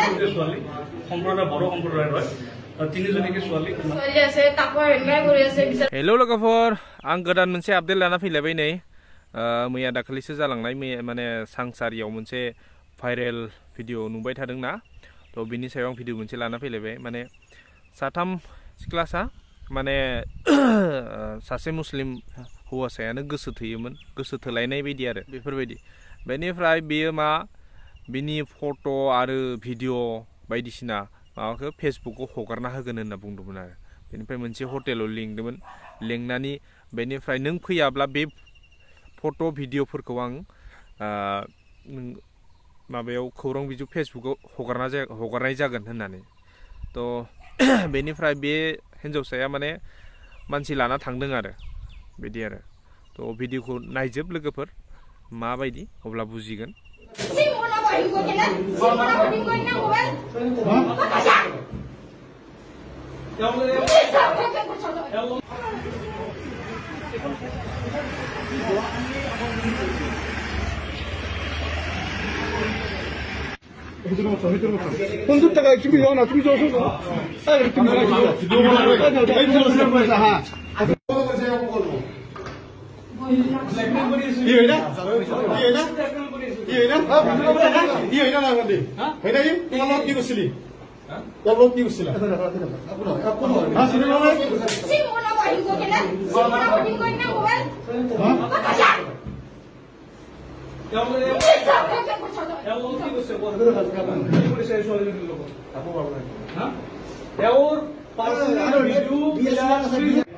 দুজনকে ছোৱালী সম্প্ৰদায় বড়ো সম্প্ৰদায়ৰ হয় তিনিজনীকে ছোৱালী আছে তাকো এনগাই কৰি আছে हेलो लोगोफोर आं गोदान मोनसे आपडेट लाना फैलायबाय नै मैया दाखालिसो जालांनाय माने सांसारियाव मोनसे भाइरेल भिडिअ नुबाय थादोंना तो बिनि सायाव आं भिडिअ मोनसे लाना फैलायबाय माने साथाम सिख्लासा माने सासे मुस्लिम हौवासायानो गोसो थोयोमोन गोसो थोलायनाय बायदि आरो बेफोरबायदि बेनिफ्राय बेयो मा बिनि फट' आरो भिडिअ बायदिसिना माबाखौ फेसबुकाव हगारना होगोन होनना बुंदोंमोन आरो बेनिफ्राय मोनसे हटेलाव लिंदोंमोन लिंनानै बेनिफ्राय नों फैयाब्ला बे फट' भिडिअफोरखौ आं माबायाव खौरां बिजौ फेसबुकाव हगारनाय जागोन होननानै तो बेनिफ्राय बे हिन्जावसाया माने मानसि लाना थांदों आरो बिदि आरो तो भिडिअखौ नायजोब लोगोफोर माबायदि अब्ला बुजिगोन 혼숫다가 준비해와 나 준비 좀 해줘.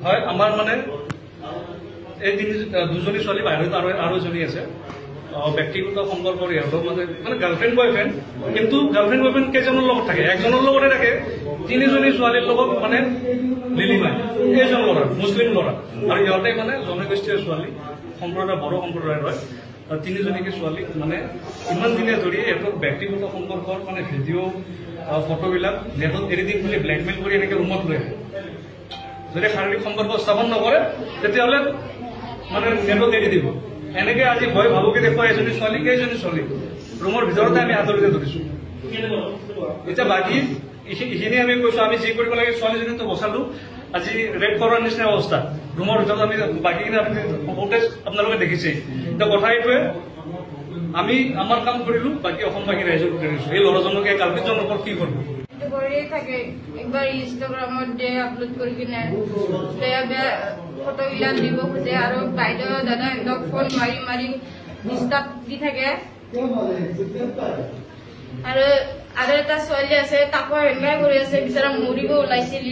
হয় আমাৰ মানে এই দুজনী ছোৱালী বাহিৰত আৰু এজনী আছে ব্যক্তিগত সম্পৰ্কৰ ইহঁতৰ মানে গাৰ্লফ্ৰেণ্ড বয়ফ্ৰেণ্ড কিন্তু গাৰ্লফ্ৰেণ্ড বয়ফ্ৰেণ্ড কেইজনৰ লগত থাকে একজনৰ লগতে থাকে তিনিজনী ছোৱালীৰ লগত মানে লিলিমাই এইজন ল'ৰা মুছলিম ল'ৰা আৰু ইহঁতে মানে জনগোষ্ঠীয় ছোৱালী সম্প্ৰদায় বড়ো সম্প্ৰদায়ৰ হয় তিনিজনীকে ছোৱালী মানে ইমান দিনে ধৰি ইহঁতৰ ব্যক্তিগত সম্পৰ্কৰ মানে ভিডিঅ' ফটোবিলাক নেটত এৰি দিম বুলি ব্লেকমেইল কৰি এনেকৈ ৰুমত লৈ আহে যদি শাৰীৰিক সম্পৰ্ক স্থাপন নকৰে তেতিয়াহ'লে মানে নেটত এৰি দিব এনেকৈ আজি ভয় ভাবুকি দেখুৱাই এজনী ছোৱালী কেইজনী ছোৱালী ৰুমৰ ভিতৰতে আমি হাতৰিতে ধৰিছোঁ এতিয়া বাকী এইখিনি আমি কৈছোঁ আমি যি কৰিব লাগে ছোৱালীজনীতো বচালোঁ আজি ৰেপ কৰাৰ নিচিনা অৱস্থা ৰুমৰ ভিতৰত আমি বাকীখিনি আপুনি ফুটেজ আপোনালোকে দেখিছেই এতিয়া কথা এইটোৱে আমি আমাৰ কাম কৰিলোঁ বাকী অসমবাসী ৰাইজৰ প্ৰতি দিছোঁ এই ল'ৰাজনকে কালপিতজনৰ ওপৰত কি কৰিব কৰিয়ে থাকে একবাৰ ইনষ্টাগ্ৰামত দে আপলোড কৰি কিনে বেয়া বেয়া ফটোবিলাক দিব খোজে আৰু বাইদেউ দাদা একদম ফোন মাৰি মাৰি ডিষ্টাৰ্ব দি থাকে আৰু এটা ছোৱালী আছে তাকো এনগাই কৰি আছে বিচাৰা মৰিব ওলাইছিল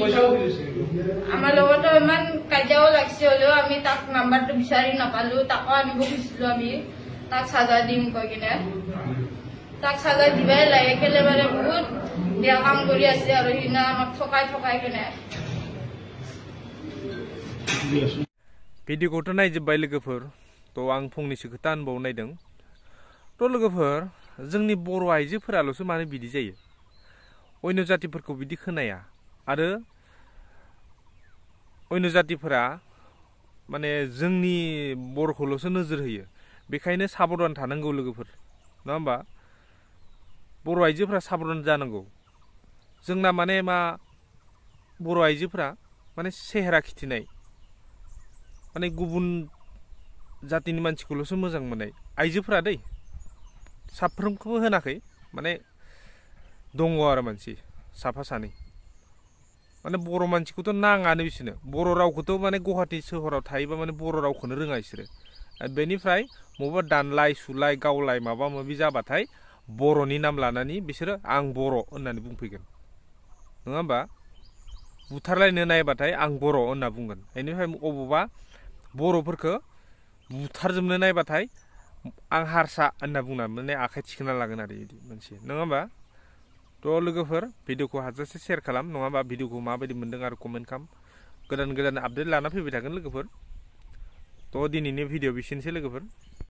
আমাৰ লগতো ইমান কাজিয়াও লাগিছে হলেও আমি তাক নাম্বাৰটো বিচাৰি নাপালো তাকো আনিব খুজিছিলো আমি তাক সাজা দিম কৈ কিনে তাক সাজা দিবাই লাগে কেলে মানে বহুত বেয়া কাম কৰি আছে আৰু সিদিনা আমাক ঠকাই কিনে भिडिअखौथ' नायजोब्बाय लोगोफोर तो आं फंनैसो खोथा होनबावनो नायदों तो लोगोफोर जोंनि बर' आइजोफोराल'सो मानो बिदि जायो अन्य जातिफोरखौ बिदि खोनाया आरो अन्य जातिफोरा माने जोंनि बर'खौल'सो नोजोर होयो बेखायनो साबधान थानांगौ लोगोफोर नङा होमबा बर' आइजोफोरा साबधान जानांगौ जोंना माने मा बर' आइजोफोरा माने सेहेरा खिथिनाय माने गुबुन जातिनि मानसिखौल'सो मोजां मोननाय आइजोफोरा दै साफ्रोमखौबो होनाखै माने दङ आरो मानसि साफा सानै माने बर' मानसिखौथ' नाङानो बिसोरनो बर' रावखौथ' माने गुवाहाटि सोहोराव थायोबा माने बर' रावखौनो रोङा बिसोरो बेनिफ्राय बबेबा दानलाय सुलाय गावलाय माबा माबि जाबाथाय बर'नि नाम लानानै बिसोरो आं बर' होननानै बुंफैगोन नङा होमबा बुथारलायनो नायबाथाय आं बर' होनना बुंगोन बेनिफ्राय अबावबा बर'फोरखौ बुथारजोबनो नायबाथाय आं हारसा होनना बुंना माने आखाइ थिखोना लागोन आरो बिदि मोनसे नङा होमबा थ' लोगोफोर भिडिअखौ हाजासे शेयार खालाम नङा होमबा भिडिअखौ माबायदि मोन्दों आरो कमेन्ट खालाम गोदान गोदान आपडेट लाना फैबाय थागोन लोगोफोर थ' दिनैनि भिडिअ बिसिनोसै लोगोफोर